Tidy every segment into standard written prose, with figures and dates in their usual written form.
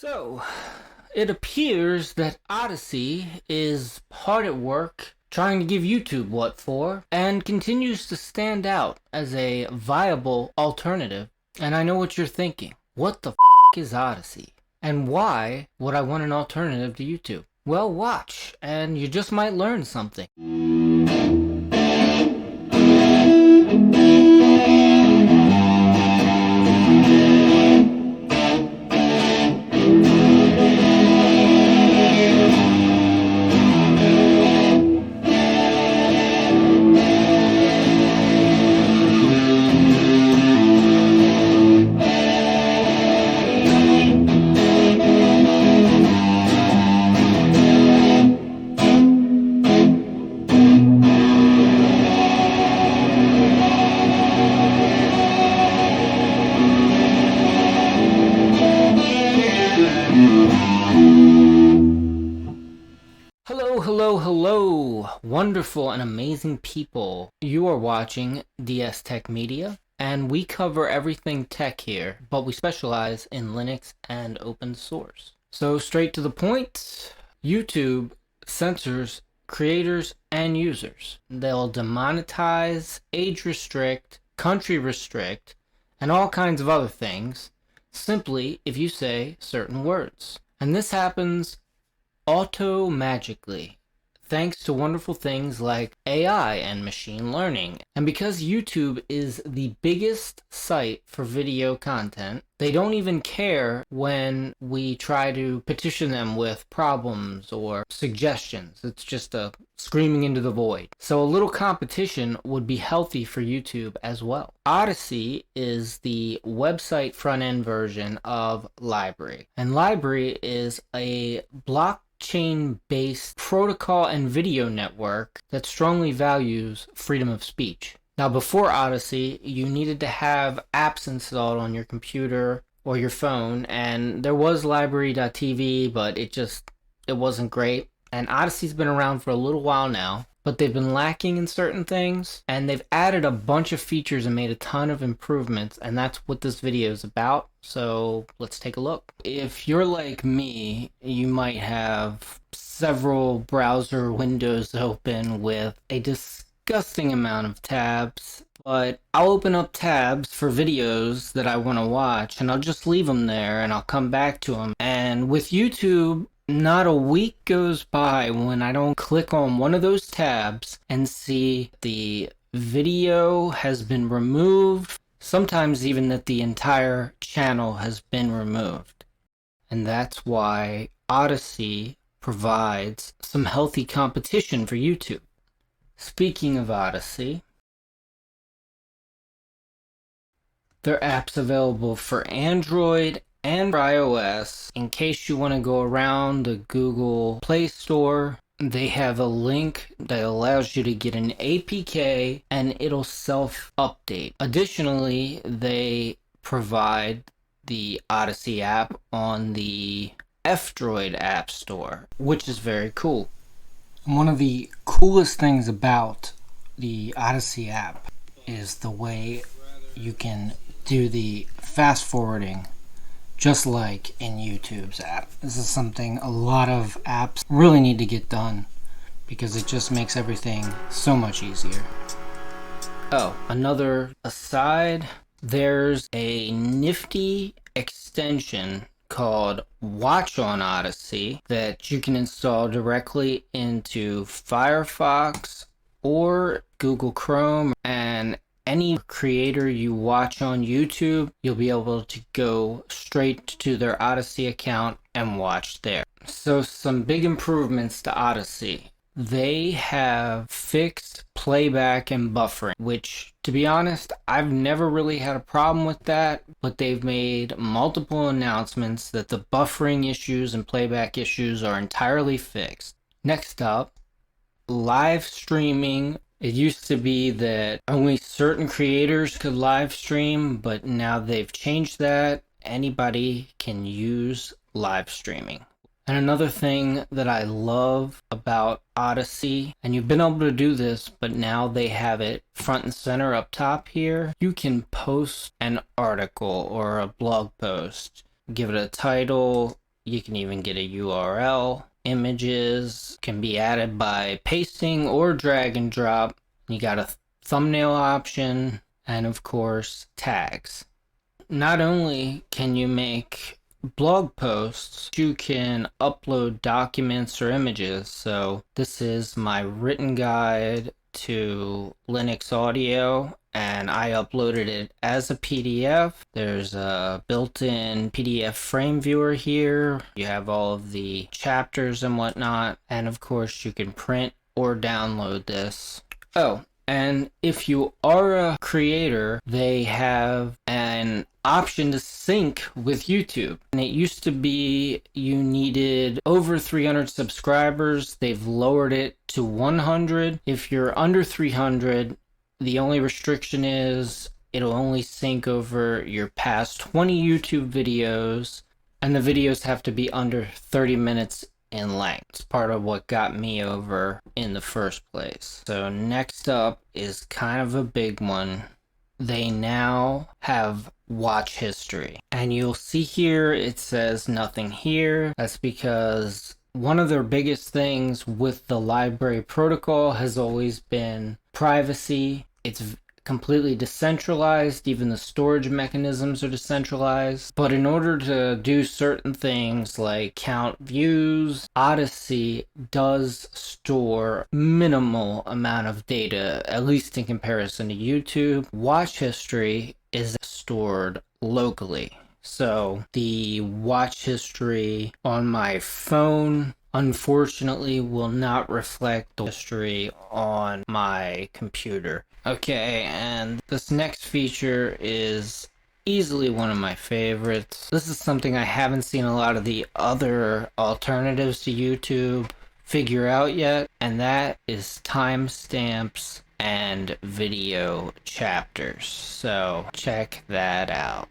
So, it appears that Odysee is hard at work trying to give YouTube what for, and continues to stand out as a viable alternative. And I know what you're thinking. What the is Odysee? And why would I want an alternative to YouTube? Well, watch, and you just might learn something. Hello, wonderful and amazing people. You are watching DS Tech Media, and we cover everything tech here, but we specialize in Linux and open source. So straight to the point, YouTube censors creators and users. They'll demonetize, age restrict, country restrict, and all kinds of other things, simply if you say certain words. And this happens auto-magically, thanks to wonderful things like AI and machine learning. And because YouTube is the biggest site for video content, they don't even care when we try to petition them with problems or suggestions. It's just a screaming into the void. So a little competition would be healthy for YouTube as well. Odysee is the website front-end version of LBRY. And LBRY is a blockchain-based protocol and video network that strongly values freedom of speech. Now, before Odysee, you needed to have apps installed on your computer or your phone, and there was LBRY.tv, but it wasn't great. And Odysee's been around for a little while now, but they've been lacking in certain things, and they've added a bunch of features and made a ton of improvements, and that's what this video is about. So let's take a look. If you're like me, you might have several browser windows open with a disgusting amount of tabs, but I'll open up tabs for videos that I want to watch, and I'll just leave them there, and I'll come back to them. And with YouTube, not a week goes by when I don't click on one of those tabs and see the video has been removed, sometimes even that the entire channel has been removed. And that's why Odysee provides some healthy competition for YouTube. Speaking of Odysee, their app's available for Android and iOS. In case you want to go around the Google Play Store, they have a link that allows you to get an APK and it'll self-update. Additionally, they provide the Odysee app on the F-Droid App Store, which is very cool. One of the coolest things about the Odysee app is the way you can do the fast forwarding just like in YouTube's app. This is something a lot of apps really need to get done because it just makes everything so much easier. Oh, another aside, there's a nifty extension called Watch on Odysee that you can install directly into Firefox or Google Chrome, and any creator you watch on YouTube, you'll be able to go straight to their Odysee account and watch there. So some big improvements to Odysee. They have fixed playback and buffering, which, to be honest, I've never really had a problem with that, but they've made multiple announcements that the buffering issues and playback issues are entirely fixed. Next up, live streaming. It used to be that only certain creators could live stream, but now they've changed that. Anybody can use live streaming. And another thing that I love about Odysee, and you've been able to do this, but now they have it front and center up top here. You can post an article or a blog post, give it a title, You can even get a URL. Images can be added by pasting or drag and drop. You got a thumbnail option, and of course, tags. Not only can you make blog posts, you can upload documents or images. So this is my written guide to Linux audio, and I uploaded it as a PDF. There's a built-in PDF frame viewer here. You have all of the chapters and whatnot, and of course you can print or download this. Oh, and if you are a creator, they have an option to sync with YouTube. And it used to be you needed over 300 subscribers. They've lowered it to 100. If you're under 300, the only restriction is it'll only sync over your past 20 YouTube videos, and the videos have to be under 30 minutes in length. It's part of what got me over in the first place. So next up is kind of a big one. They now have watch history. And you'll see here it says nothing here. That's because one of their biggest things with the LBRY protocol has always been privacy. It's completely decentralized. Even the storage mechanisms are decentralized. But in order to do certain things like count views, Odysee does store minimal amount of data, at least in comparison to YouTube. Watch history is stored locally. So the watch history on my phone unfortunately will not reflect the history on my computer. Okay, and this next feature is easily one of my favorites. This is something I haven't seen a lot of the other alternatives to YouTube figure out yet, and that is timestamps and video chapters. So check that out.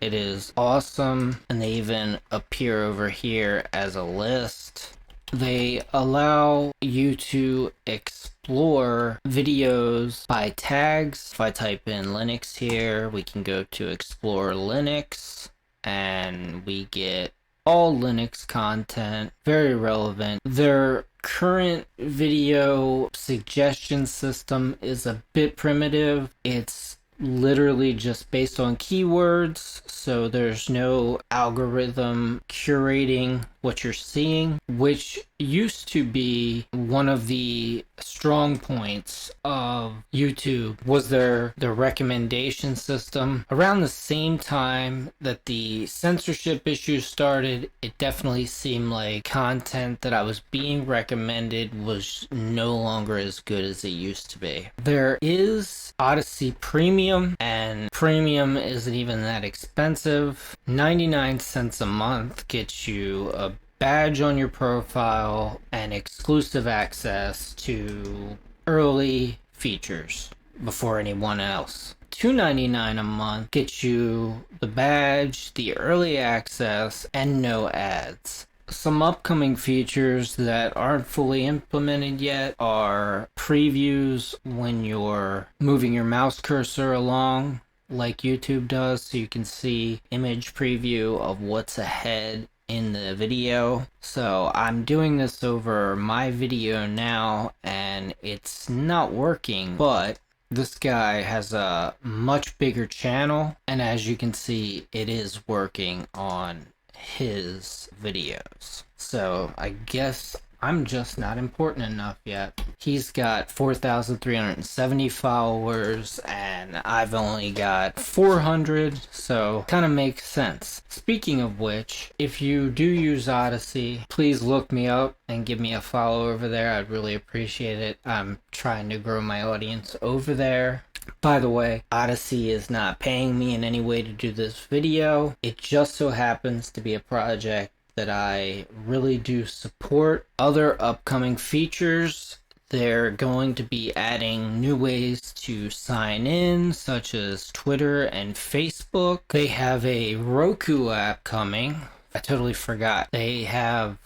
It is awesome, and they even appear over here as a list. They allow you to explore videos by tags. If I type in Linux here, we can go to Explore Linux, and we get all Linux content, very relevant. Their current video suggestion system is a bit primitive. It's literally just based on keywords, so there's no algorithm curating what you're seeing, which used to be one of the strong points of YouTube, was their recommendation system. Around the same time that the censorship issues started, it definitely seemed like content that I was being recommended was no longer as good as it used to be. There is Odysee Premium, and Premium isn't even that expensive. 99 cents a month gets you a badge on your profile and exclusive access to early features before anyone else. $2.99 a month gets you the badge, the early access, and no ads. Some upcoming features that aren't fully implemented yet are previews when you're moving your mouse cursor along like YouTube does, so you can see image preview of what's ahead in the video. So I'm doing this over my video now, and it's not working, but this guy has a much bigger channel, and as you can see, it is working on his videos. So I guess I'm just not important enough yet. He's got 4,370 followers and I've only got 400, so kind of makes sense. Speaking of which, if you do use Odysee, please look me up and give me a follow over there. I'd really appreciate it. I'm trying to grow my audience over there. By the way, Odysee is not paying me in any way to do this video. It just so happens to be a project that I really do support. Other upcoming features, they're going to be adding new ways to sign in, such as Twitter and Facebook. They have a Roku app coming. I totally forgot. They have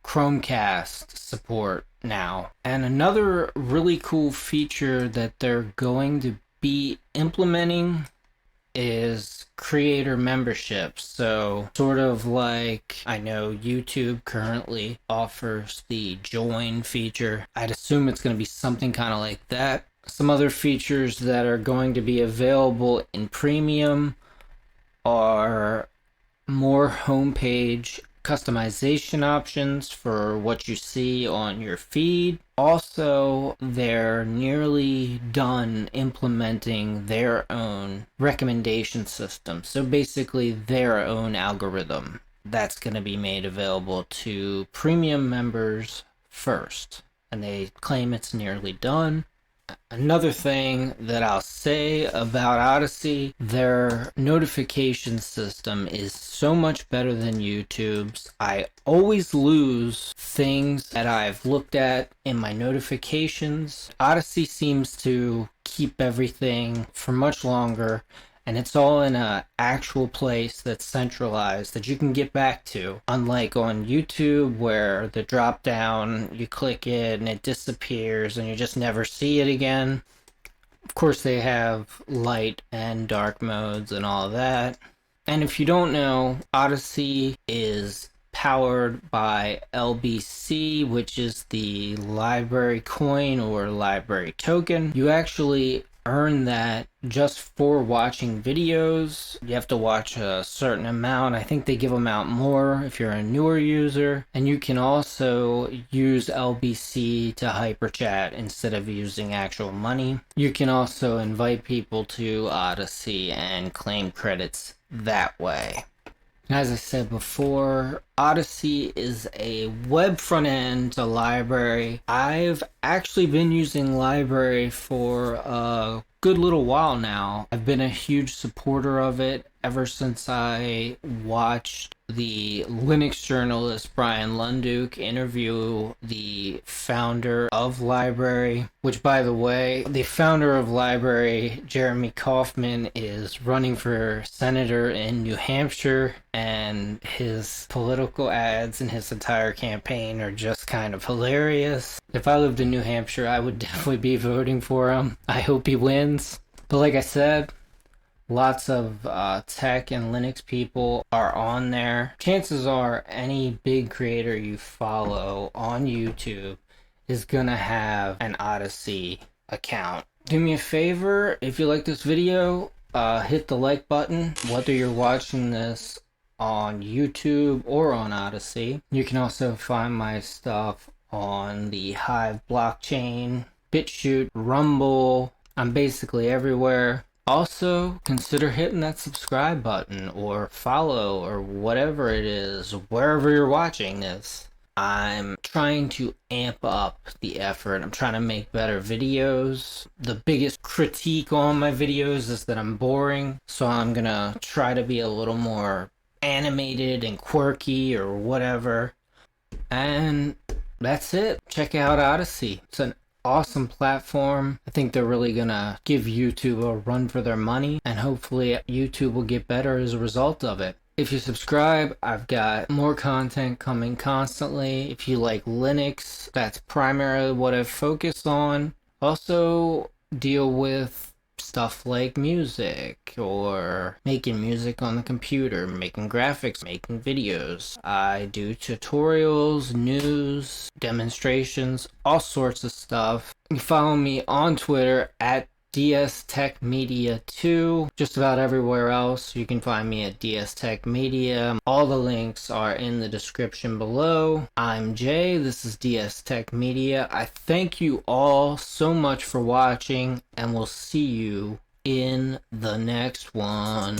Chromecast support now. And another really cool feature that they're going to be implementing is creator memberships. So sort of like, I know YouTube currently offers the join feature. I'd assume it's going to be something kind of like that. Some other features that are going to be available in premium are more homepage customization options for what you see on your feed. Also, they're nearly done implementing their own recommendation system. So basically, their own algorithm that's going to be made available to premium members first. And they claim it's nearly done. Another thing that I'll say about Odysee, their notification system is so much better than YouTube's. I always lose things that I've looked at in my notifications. Odysee seems to keep everything for much longer, and it's all in a actual place that's centralized that you can get back to. Unlike on YouTube where the drop down, you click it and it disappears and you just never see it again. Of course they have light and dark modes and all that. And if you don't know, Odysee is powered by LBC, which is the library coin or library token. You actually earn that just for watching videos. You have to watch a certain amount. I think they give them out more if you're a newer user. And you can also use LBC to hyperchat instead of using actual money. You can also invite people to Odysee and claim credits that way. As I said before, Odysee is a web front end to LBRY. I've actually been using LBRY for a good little while now. I've been a huge supporter of it ever since I watched the Linux journalist Brian Lunduke interview the founder of LBRY, which, by the way, the founder of LBRY, Jeremy Kauffman, is running for senator in New Hampshire, and his political ads and his entire campaign are just kind of hilarious. If I lived in New Hampshire, I would definitely be voting for him. I hope he wins. But like I said, lots of tech and Linux people are on there. Chances are any big creator you follow on YouTube is gonna have an Odysee account. Do me a favor, if you like this video, hit the like button, whether you're watching this on YouTube or on Odysee. You can also find my stuff on the Hive blockchain, BitChute, Rumble. I'm basically everywhere. Also, consider hitting that subscribe button or follow or whatever it is, wherever you're watching this. I'm trying to amp up the effort. I'm trying to make better videos. The biggest critique on my videos is that I'm boring, so I'm gonna try to be a little more animated and quirky or whatever. And that's it. Check out Odysee. It's an awesome platform. I think they're really gonna give YouTube a run for their money, and hopefully YouTube will get better as a result of it. If you subscribe, I've got more content coming constantly. If you like Linux, that's primarily what I've focused on. Also deal with stuff like music or making music on the computer, making graphics, making videos. I do tutorials, news, demonstrations, all sorts of stuff. You can follow me on Twitter at DSTechMedia2. Just about everywhere else you can find me at DSTechMedia. All the links are in the description below. I'm Jay, this is DSTechMedia. I thank you all so much for watching, and we'll see you in the next one.